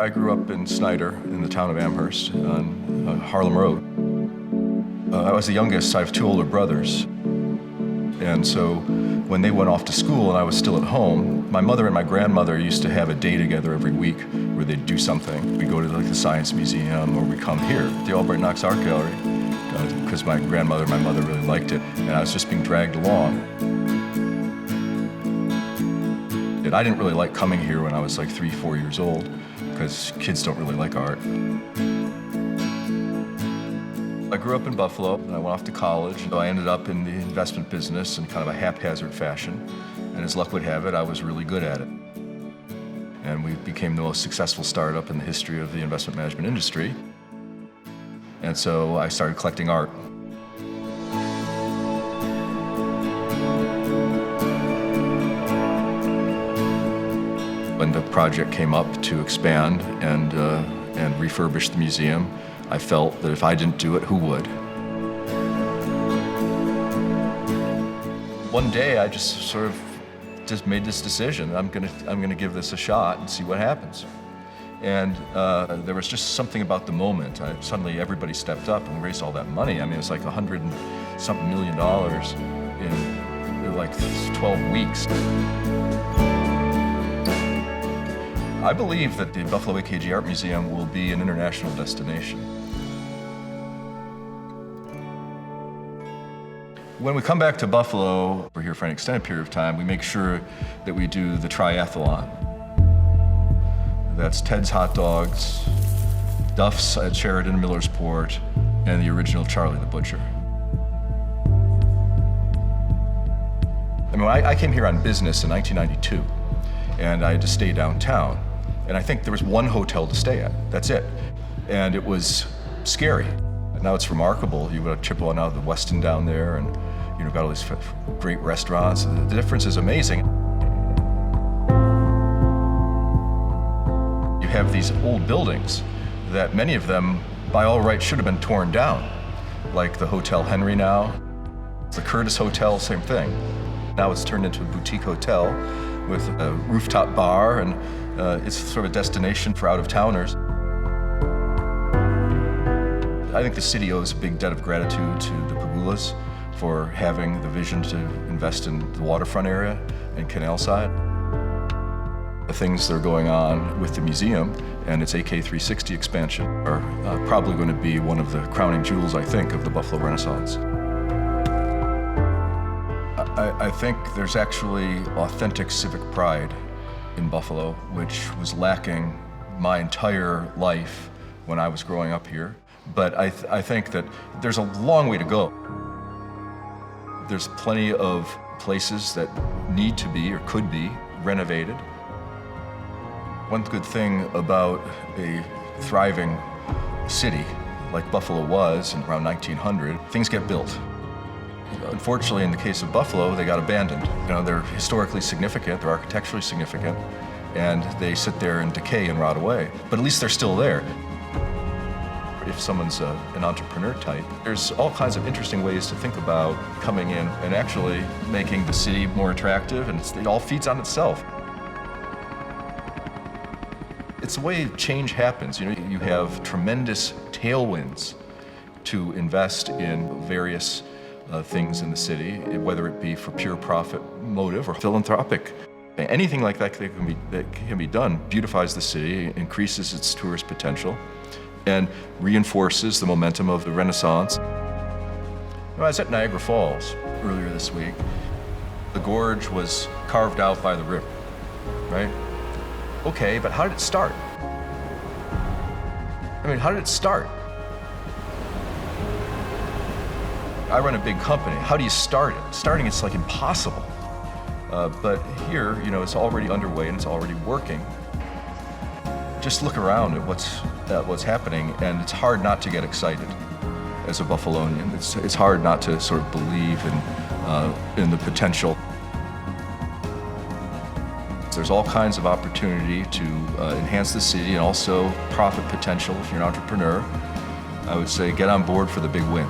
I grew up in Snyder, in the town of Amherst, on Harlem Road. I was the youngest. I have two older brothers. And so when they went off to school and I was still at home, my mother and my grandmother used to have a day together every week where they'd do something. We'd go to the Science Museum, or we'd come here, the Albright-Knox Art Gallery, because my grandmother and my mother really liked it, and I was just being dragged along. And I didn't really like coming here when I was like 3, 4 years old, because kids don't really like art. I grew up in Buffalo, and I went off to college. I ended up in the investment business in kind of a haphazard fashion, and as luck would have it, I was really good at it. And we became the most successful startup in the history of the investment management industry. And so I started collecting art. When the project came up to expand and refurbish the museum, I felt that if I didn't do it, who would? One day, I just sort of made this decision. I'm gonna give this a shot and see what happens. And there was just something about the moment. Suddenly, everybody stepped up and raised all that money. I mean, it was like $100-something million in like 12 weeks. I believe that the Buffalo AKG Art Museum will be an international destination. When we come back to Buffalo, we're here for an extended period of time, we make sure that we do the triathlon. That's Ted's Hot Dogs, Duff's at Sheridan Millersport, and the original Charlie the Butcher. I mean, I came here on business in 1992, and I had to stay downtown. And I think there was one hotel to stay at, that's it. And it was scary. Now it's remarkable. You got a trip on out of the Westin down there, and got all these great restaurants. The difference is amazing. You have these old buildings that many of them, by all rights, should have been torn down. Like the Hotel Henry now, the Curtis Hotel, same thing. Now it's turned into a boutique hotel with a rooftop bar, and it's sort of a destination for out-of-towners. I think the city owes a big debt of gratitude to the Pagulas for having the vision to invest in the waterfront area and canal side. The things that are going on with the museum and its AK 360 expansion are probably going to be one of the crowning jewels, I think, of the Buffalo Renaissance. I think there's actually authentic civic pride in Buffalo, which was lacking my entire life when I was growing up here. But I think that there's a long way to go. There's plenty of places that need to be or could be renovated. One good thing about a thriving city like Buffalo was in around 1900, things get built. Unfortunately, in the case of Buffalo, they got abandoned. They're historically significant, they're architecturally significant, and they sit there and decay and rot away. But at least they're still there. If someone's an entrepreneur type, there's all kinds of interesting ways to think about coming in and actually making the city more attractive, and it all feeds on itself. It's the way change happens. You have tremendous tailwinds to invest in various things in the city, whether it be for pure profit motive or philanthropic. Anything like that can be done beautifies the city, increases its tourist potential, and reinforces the momentum of the Renaissance. I was at Niagara Falls earlier this week. The gorge was carved out by the river, right? Okay, but how did it start? I mean, how did it start? I run a big company. How do you start it? Starting it's like impossible. But here, it's already underway and it's already working. Just look around at what's happening, and it's hard not to get excited. As a Buffalonian, it's hard not to sort of believe in the potential. There's all kinds of opportunity to enhance the city and also profit potential if you're an entrepreneur. I would say get on board for the big win.